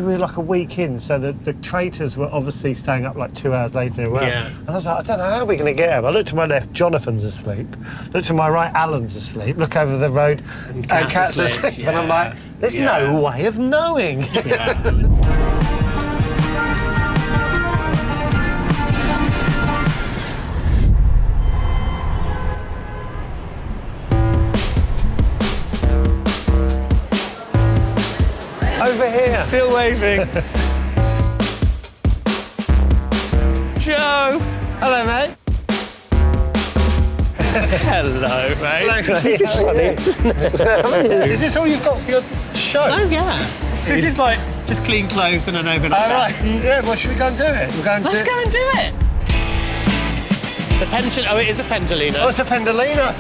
we were like a week in, so the traitors were obviously staying up like 2 hours later. Yeah. And I was like, I don't know how we're going to get him. I looked to my left, Jonathan's asleep. Looked to my right, Alan's asleep. Look over the road, and Kat's asleep. Yeah. And I'm like, there's no way of knowing. Yeah. Over here. Still waving. Joe. Hello, mate. Hello, mate. Is this all you've got for your show? Oh, yeah. This is like just clean clothes and an overnight. Oh, right. Yeah, well, should we go and do it? Let's go and do it. The pendulum. Oh, it is a pendulino. Oh, it's a pendolino.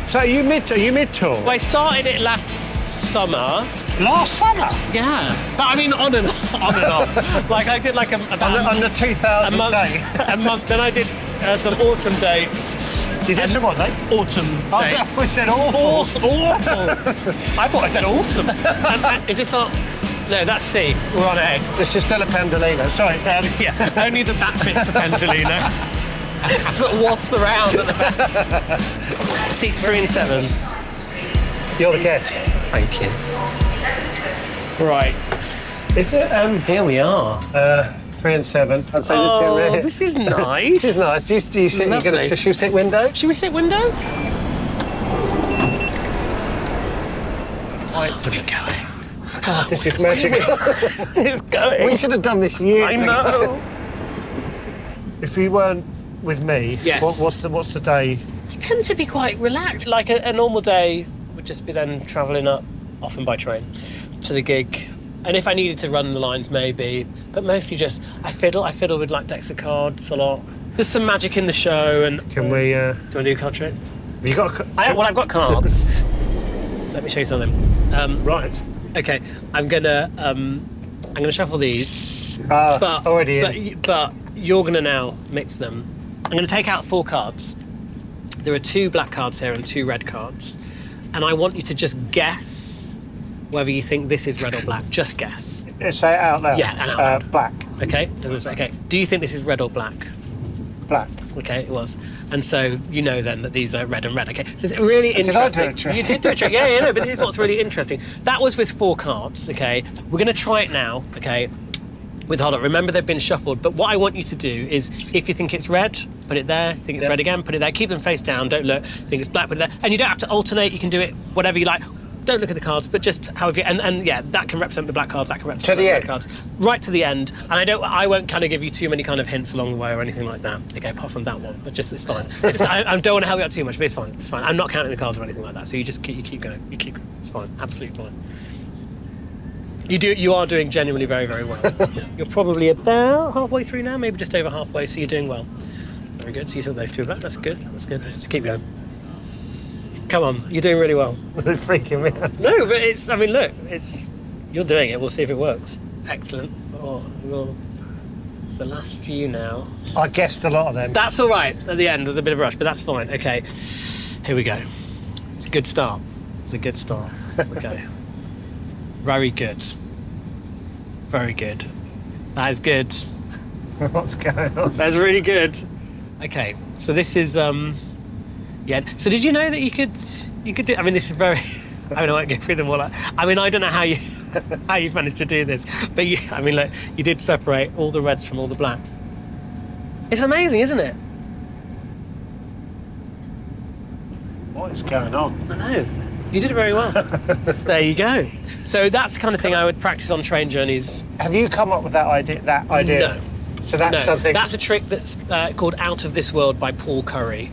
So are you mid-tour? Well, I started it last summer. Last summer? Yeah. But I mean, on and off. Like, I did like On the 2000 day. A month. Then I did some autumn dates. You did some what, mate? Autumn dates. Yeah, we said awful. Awful. I thought I said awesome. Is this on? No, that's C. We're on A. This is still a pendolino. Sorry. Yeah, only the back bit's a pendolino. Sort of wafts around at the back. Seats 3 and 7. You're the guest. Thank you. Right. Is it? Here we are. 3 and 7. I'd say This is nice. This is nice. Do you sit? Should we sit window? Should we sit window? Right. Look at going. God, this is magic. It's going. We should have done this years I know. ago. If you weren't with me, Yes. what's the day? I tend to be quite relaxed. Like a normal day would just be then travelling up, often by train, to the gig. And if I needed to run the lines, maybe. But mostly just, I fiddle with like decks of cards a lot. There's some magic in the show. And Can we... do you want to do a card trick? Have you got... I've got cards. Let me show you something. Right. Okay, I'm gonna shuffle these. Already in. But you're gonna now mix them. I'm gonna take out 4 cards. There are 2 black cards here and 2 red cards. And I want you to just guess whether you think this is red or black. Just guess. Say it out loud. Yeah, and out loud. Black. Okay? Okay. Do you think this is red or black? Black. Okay, it was. And so you know then that these are red and red. Okay, so it's really interesting. Did I do a trick? You did do a trick. Yeah, no, but this is what's really interesting. That was with 4 cards, okay? We're going to try it now, okay? Hold on, remember they've been shuffled, but what I want you to do is, if you think it's red, put it there. Think it's red again, put it there. Keep them face down, don't look. Think it's black, put it there. And you don't have to alternate, you can do it whatever you like. Don't look at the cards, but just however you, and yeah, that can represent the black cards, that can represent the red cards. Right to the end. And I won't kind of give you too many kind of hints along the way or anything like that. Okay, apart from that one, but just, it's fine. I don't want to help you out too much, but it's fine, it's fine. I'm not counting the cards or anything like that, so you just keep going, it's fine, absolutely fine. You are doing genuinely very, very well. You're probably about halfway through now, maybe just over halfway, so you're doing well. Very good, so you thought those 2 are back, that's good. Let's keep going. Come on, you're doing really well. They're freaking me out. No, but you're doing it, we'll see if it works. Excellent. It's the last few now. I guessed a lot of them. That's all right, at the end, there's a bit of a rush, but that's fine. Okay, here we go. It's a good start. Okay. Very good. Very good. That is good. What's going on? That's really good. Okay, so this is yeah. So did you know that you could do? I mean, this is very. I won't go through them all. I mean, I don't know how you've managed to do this, but look, you did separate all the reds from all the blacks. It's amazing, isn't it? What is going on? I know. You did very well. There you go. So that's the kind of thing I would practice on train journeys. Have you come up with that idea? No. So that's something. That's a trick that's called Out of This World by Paul Curry,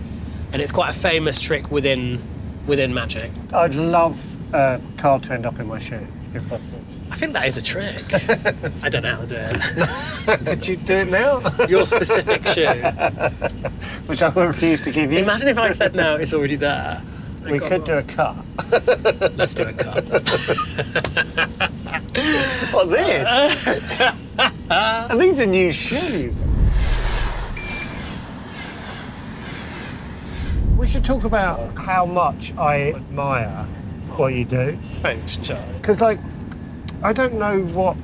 and it's quite a famous trick within magic. I'd love a card to end up in my shoe, if possible. I think that is a trick. I don't know how to do it. Could you do it now? Your specific shoe. Which I will refuse to give you. Imagine if I said no, it's already there. We could do a cut. Let's do a cut. What, this? And these are new shoes. We should talk about how much I admire what you do. Thanks, Joe. Because, like, I don't know what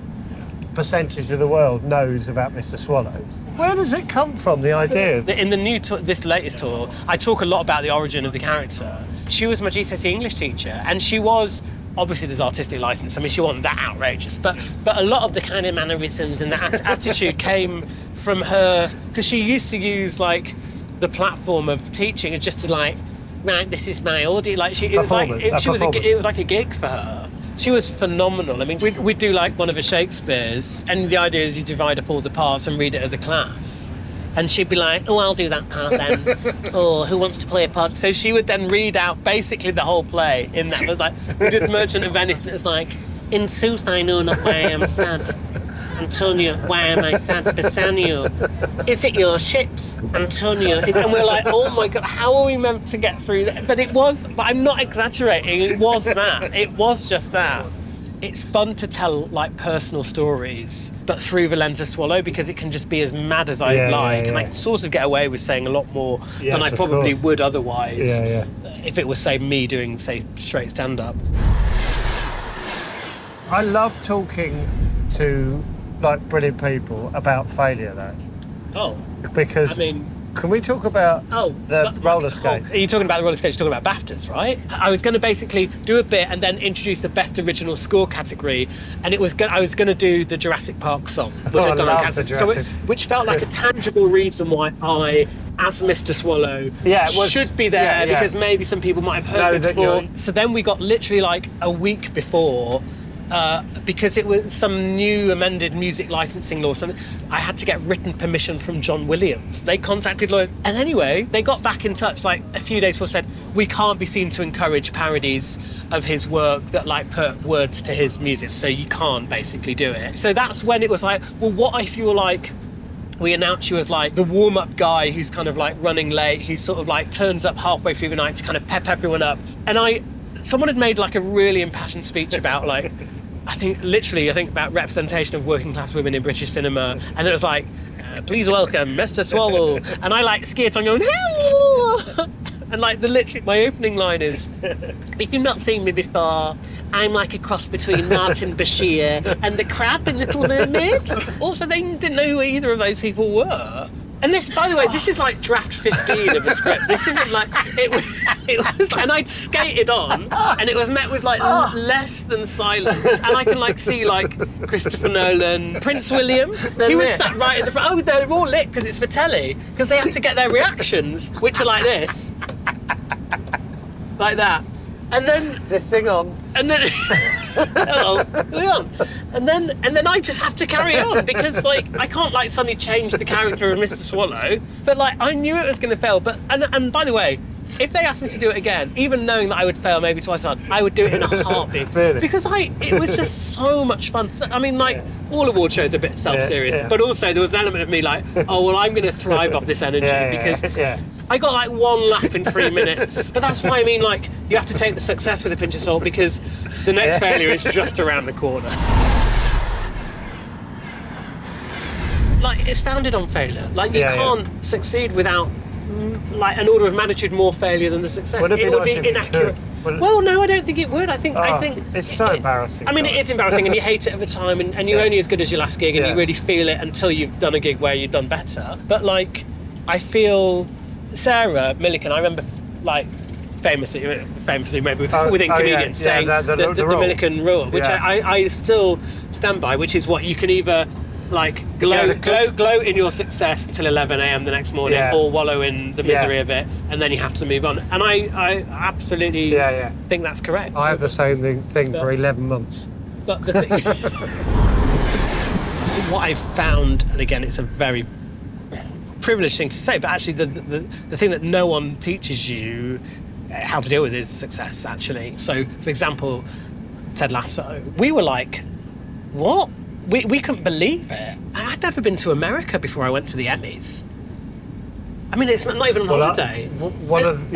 percentage of the world knows about Mr. Swallows. Where does it come from, the idea? In the new tour, this latest tour, I talk a lot about the origin of the character. She was my GCSE English teacher, and she was, obviously there's artistic license, I mean she wasn't that outrageous, but a lot of the kind of mannerisms and the attitude came from her, because she used to use like the platform of teaching just to like, right, this is my audience, like it was like a gig for her. She was phenomenal. I mean, we'd do like one of her Shakespeare's, and the idea is you divide up all the parts and read it as a class. And she'd be like, oh, I'll do that part then. Or who wants to play a part? So she would then read out basically the whole play in that. It was like, we did Merchant of Venice, and it was like, in sooth, I know not why I am sad. Antonio, why am I sad? Bassanio, is it your ships? Antonio, and we're like, oh my God, how are we meant to get through that? But I'm not exaggerating, it was that. It was just that. It's fun to tell like personal stories, but through the lens of Swallow, because it can just be as mad as I like, and I can sort of get away with saying a lot more than I probably would otherwise if it was, say, me doing, say, straight stand-up. I love talking to like brilliant people about failure, though. Oh, because I mean, can we talk about the roller skate? Are you talking about the roller skates? You're talking about BAFTAs, right? I was going to basically do a bit and then introduce the best original score category, and I was going to do the Jurassic Park song, which I'd done on cassette, which felt like a tangible reason why I, as Mr. Swallow, should be there, because maybe some people might have heard it before. So then we got literally like a week before. Because it was some new amended music licensing law, so I had to get written permission from John Williams. They contacted lawyers, and anyway, they got back in touch like a few days before, said, we can't be seen to encourage parodies of his work that like put words to his music, so you can't basically do it. So that's when it was like, well, what if you were like, we announce you as like the warm-up guy who's kind of like running late, who sort of like turns up halfway through the night to kind of pep everyone up. And someone had made like a really impassioned speech about like, I think about representation of working class women in British cinema, and it was like, please welcome Mr. Swallow, and I like skied on going, hello, and like my opening line is, if you've not seen me before, I'm like a cross between Martin Bashir and the crab in Little Mermaid. Also, they didn't know who either of those people were. And this, by the way, this is like draft 15 of a script. This isn't like, it was, and I'd skated on, and it was met with like less than silence. And I can like see like Christopher Nolan, Prince William, he was sat right at the front. Oh, they're all lit because it's for telly, because they have to get their reactions, which are like this, like that. And then just sing on. And then hello, hang on. And then I just have to carry on, because like I can't like suddenly change the character of Mr. Swallow. But like I knew it was going to fail. But and by the way, if they asked me to do it again, even knowing that I would fail maybe twice on, I would do it in a heartbeat. Really? Because it was just so much fun. I mean, like all award shows are a bit self-serious, but also there was an element of me like, oh well, I'm going to thrive off this energy because. I got like one laugh in 3 minutes. But that's why I mean, like, you have to take the success with a pinch of salt, because the next failure is just around the corner. Like, it's founded on failure. Like, you can't succeed without, like, an order of magnitude more failure than the success. Would it would nice be inaccurate. Well, no, I don't think it would. I think it's so embarrassing. I mean, it is embarrassing, and you hate it at the time, and you're only as good as your last gig, and you really feel it until you've done a gig where you've done better. But, like, I feel... Sarah Millican, I remember, like, famously maybe within comedians saying the Millican rule, which I still stand by, which is what you can either like glow in your success until 11 a.m. the next morning, or wallow in the misery of it, and then you have to move on. And I absolutely think that's correct. I have the same thing for 11 months. But the thing, what I've found, and again, it's a very privileged thing to say, but actually the thing that no one teaches you how to deal with is success, actually. So, for example, Ted Lasso, we were like, what? We couldn't believe it. I'd never been to America before I went to the Emmys. I mean, it's not even on holiday.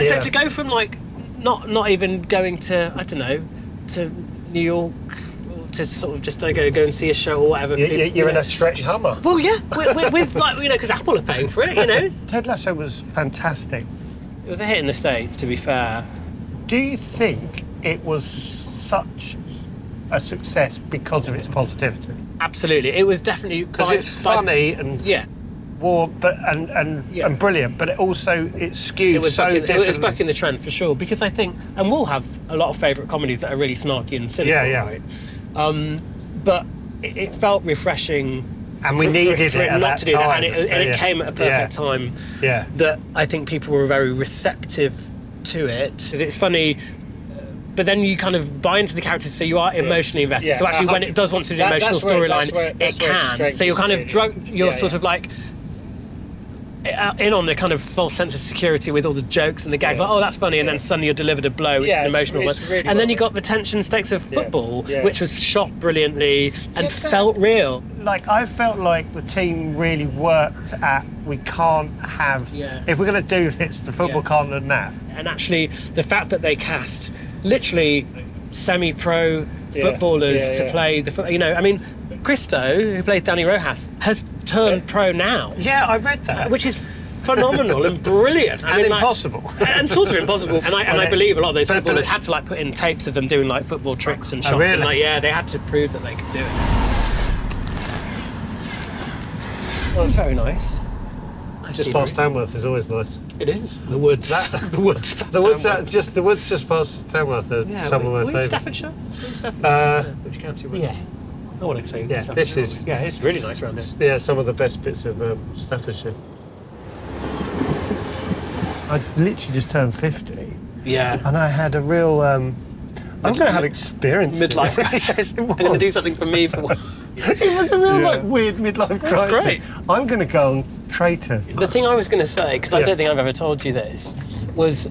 So to go from like not even going to, I don't know, to New York, to sort of just go and see a show or whatever. You're in a stretch Hummer. Well, yeah, with like, you know, because Apple are paying for it, you know. Ted Lasso was fantastic. It was a hit in the States, to be fair. Do you think it was such a success because of its positivity. Absolutely, it was definitely Because it's funny and warm, but and brilliant, but it skewed so different. It was bucking the trend for sure, because I think, and we'll have a lot of favourite comedies that are really snarky and cynical, right? But it felt refreshing, and we needed it at that time, and it came at a perfect time. Yeah, that I think people were very receptive to it. It's funny. But then you kind of buy into the characters, so you are emotionally invested. So actually, when it does want to do an emotional storyline, it can. So you're kind of you're sort of like in on the kind of false sense of security with all the jokes and the gags. Like, oh, that's funny, and then suddenly you're delivered a blow, which is emotional. Really and then you got the tension stakes of football, which was shot brilliantly and felt real. Like, I felt like the team really worked at, we can't have, if we're going to do this, the football can't look naff. And actually, the fact that they cast literally semi-pro footballers to play the football, I mean, Christo, who plays Danny Rojas, has turned pro now. Yeah, I read that. Which is phenomenal and brilliant. And impossible. And sort of impossible. And I believe a lot of those footballers had to put in tapes of them doing football tricks and shots. Oh, really? And they had to prove that they could do it. Well, it's very nice. Just past Tamworth is always nice. It is. The woods. The woods past Tamworth. The woods just past Tamworth are some of my favourite. Staffordshire? Which county were Yeah. I want to say. Yeah, this is. Yeah, it's really nice around here. Yeah, some of the best bits of Staffordshire. I literally just turned 50. Yeah. And I had a real. I'm going to have experiences. Midlife crisis. I'm going to do something for me for once. It was a real weird midlife crisis. Great. I'm going to go on Traitors. The thing I was going to say, because I don't think I've ever told you this, was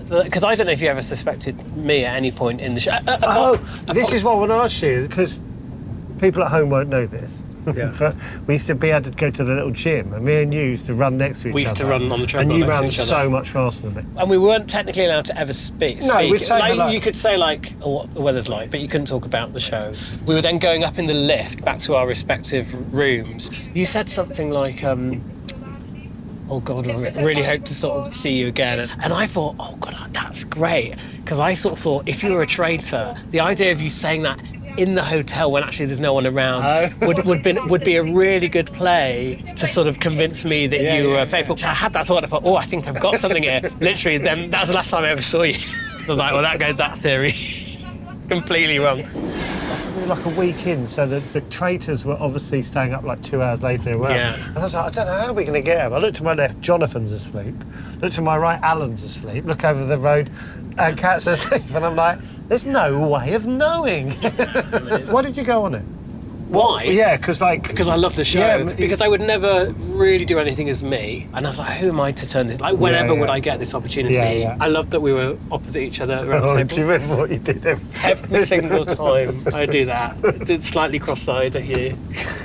because I don't know if you ever suspected me at any point in the show. This is what I want to ask you, because people at home won't know this. Yeah. But we used to be able to go to the little gym, and me and you used to run next to each other. We used to run on the treadmill and you next to ran each other. so much faster than me. And we weren't technically allowed to ever speak. No, we'd say hello. You could say what the weather's like, but you couldn't talk about the show. We were then going up in the lift back to our respective rooms. You said something like, oh God, I really hope to sort of see you again. And I thought, oh God, that's great. Because I sort of thought, if you were a traitor, the idea of you saying that in the hotel when actually there's no one around would be a really good play to sort of convince me that you were faithful. I had that thought, I thought, I think I've got something here. Literally, then that was the last time I ever saw you. So I was like, well, that goes that theory. Completely wrong. We were like a week in, so the traitors were obviously staying up like 2 hours later as well. Yeah. And I was like, I don't know how we're going to get him. I looked to my left, Jonathan's asleep. Looked to my right, Alan's asleep. Look over the road, and Kat's asleep. And I'm like, there's no way of knowing. Why did you go on it? Why? Yeah, because I love the show. Yeah, because I would never really do anything as me, and I was like, who am I to turn this? Like, whenever would I get this opportunity? Yeah. I loved that we were opposite each other around the table. Do you remember what you did Every single time I do that, I did slightly cross-eyed at you.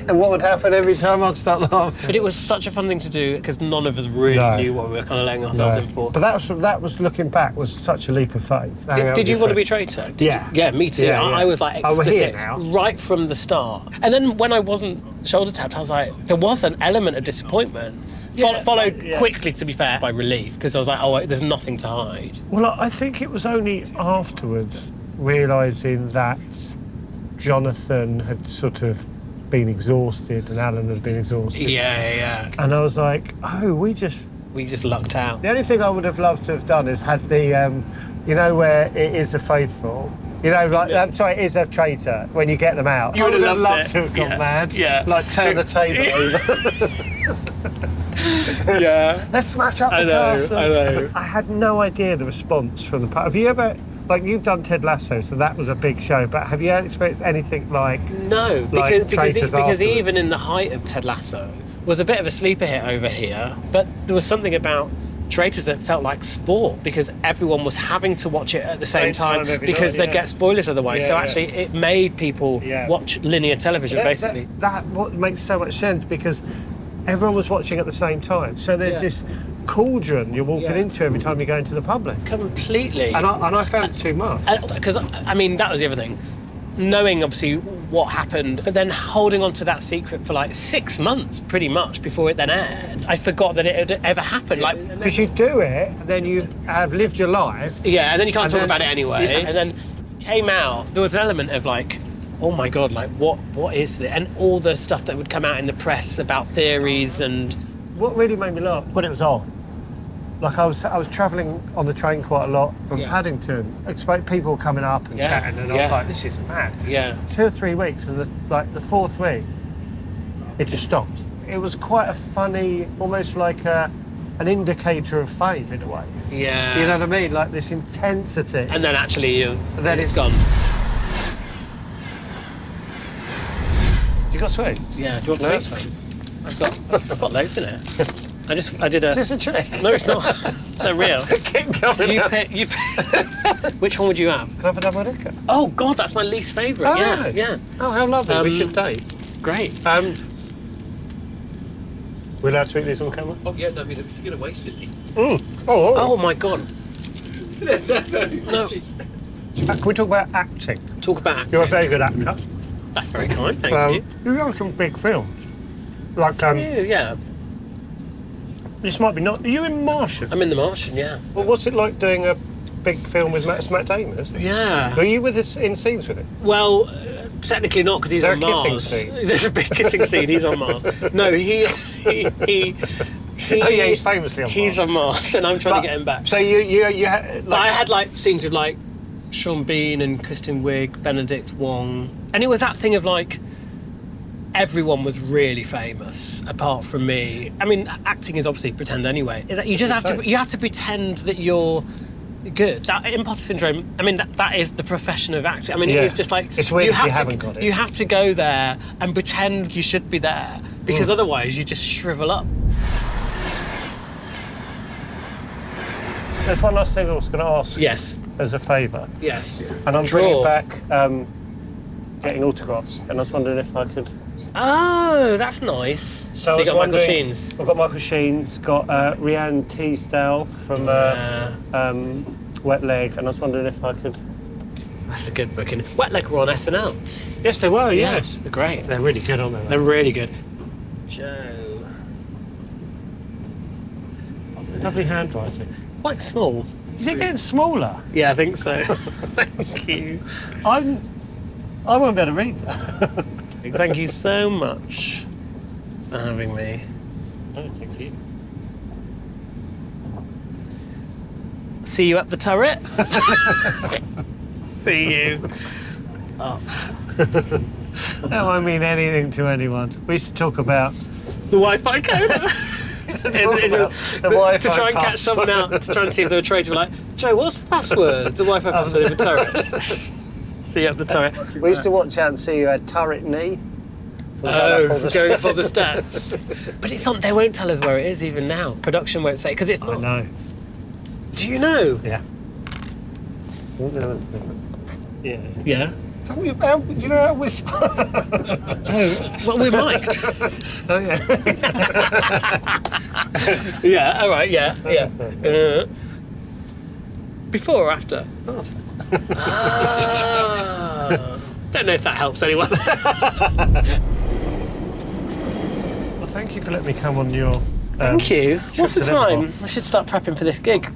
And what would happen every time I'd start laughing? But it was such a fun thing to do because none of us really knew what we were kind of letting ourselves in for. But that was looking back, was such a leap of faith. Did you want to be a traitor? Yeah, me too. Yeah, I was like explicit we're here now. right from the start. And then when I wasn't shoulder tapped, I was like, there was an element of disappointment. Followed quickly, to be fair, by relief, because I was like, oh, there's nothing to hide. Well, I think it was only afterwards realising that Jonathan had sort of been exhausted and Alan had been exhausted. Yeah. And I was like, oh, we just lucked out. The only thing I would have loved to have done is had the, where it is a faithful. It is a traitor when you get them out. You would have loved to have gone mad. Yeah. Like turn the table over. Yeah. Let's smash up the castle. I know. I had no idea the response from the have you ever, you've done Ted Lasso, so that was a big show, but have you experienced anything like No, because even afterwards? in the height of Ted Lasso was a bit of a sleeper hit over here, but there was something about Traitors that felt like sport because everyone was having to watch it at the same time because they'd get spoilers otherwise. So actually it made people watch linear television, basically. That what makes so much sense because everyone was watching at the same time. So there's this cauldron you're walking into every time you go into the public. Completely. And I found it too much. Because, I mean, that was the other thing. Knowing, obviously, what happened, but then holding on to that secret for like 6 months, pretty much, before it then aired. I forgot that it had ever happened. Because you do it, and then you have lived your life. Yeah, and then you can't talk about it anyway. And then came out, there was an element of oh my God, like what is it? And all the stuff that would come out in the press about theories and... What really made me laugh when it was on, like I was travelling on the train quite a lot from Paddington. Expect people coming up and chatting, and I was like, this is mad. Yeah. 2 or 3 weeks, and the fourth week, it just stopped. It was quite a funny, almost like an indicator of fame in a way. Yeah. You know what I mean? Like this intensity. And then actually it's gone. You got sweets? Yeah. Do you want sweets? I've got loads in it. I did a... Is this a trick? No, it's not. They're real. Keep coming. You pick. Which one would you have? Can I have a double decker? Oh God, that's my least favourite. Oh, yeah, really? yeah. Oh, how lovely. We should date. Great. We're allowed to eat these on camera? Oh yeah, no, I mean, if you're gonna waste it, Oh my God. no. Can we talk about acting? Talk about acting. You're a very good actor. That's very kind. Thank you. You've done some big films. Like Yeah. this might be not. Are you in Martian? I'm in The Martian. Yeah. Well, what's it like doing a big film with Matt Damon? Isn't it? Yeah. Are you with us in scenes with him? Well, technically not because he's Is there on a kissing Mars. scene? There's a big kissing scene. He's on Mars. No, he Oh yeah, he's famously on Mars. He's on Mars, and I'm trying to get him back. So you had, But I had like scenes with like Sean Bean and Kristen Wiig, Benedict Wong, and it was that thing of like everyone was really famous apart from me. I mean, acting is obviously pretend anyway. You just have to pretend that you're good. That imposter syndrome. I mean, that is the profession of acting. I mean, it is just like it's weird if you haven't got it. You have to go there and pretend you should be there because otherwise you just shrivel up. There's one last thing I was going to ask. Yes. As a favour. Yes. And I'm bringing back getting autographs, and I was wondering if I could. Oh, that's nice. So you got Michael Sheen's. I've got Michael Sheen's. Got Rhiannon Teasdale from Wet Leg, and I was wondering if I could. That's a good booking. Wet Leg were on SNL. Yes, they were. Yes, they're great. They're really good, aren't they? They're really good. Joe. Lovely handwriting. Quite small. Is it getting smaller? Yeah, I think so. Thank you. I won't be able to read that. Thank you so much for having me. Oh, thank you. See you at the turret. See you. Oh. That won't mean anything to anyone. We used to talk about the Wi-Fi code. To try and catch someone out, to try and see if they were traitor. We're like, Joe, what's the password? The Wi-Fi password of the turret. See you at the turret. We used to watch out and see you had turret knee. Going for the steps. But it's on. They won't tell us where it is even now. Production won't say because it's not. I know. Do you know? Yeah. Yeah. Yeah. Tell me about. Do you know how to whisper? Oh, well, we're mic'd. Oh yeah. Yeah. All right. Yeah. Yeah. Before or after? Don't know if that helps anyone. Well, thank you for letting me come on your. Thank you. What's the to time? Liverpool. I should start prepping for this gig.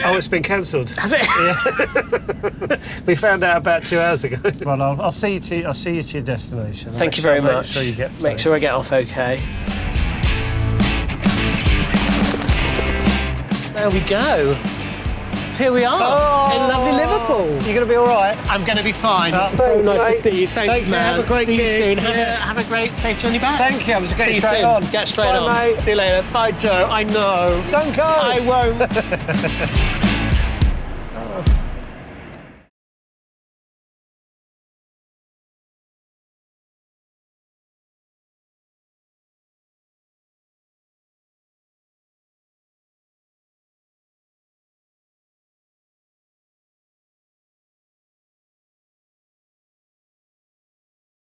Oh, it's been cancelled. Has it? Yeah. We found out about 2 hours ago. Well, I'll see you to your destination. Thank you very much. Make sure you get. Make sure I get off okay. There we go. Here we are in lovely Liverpool. You're going to be all right? I'm going to be fine. Very nice to see you. Thanks, man. Have a great see you gig. soon. Have a great, safe journey back. Thank you. I'm just getting straight soon. on. Get straight Bye, on. mate. See you later. Bye, Joe. I know. Don't go. I won't.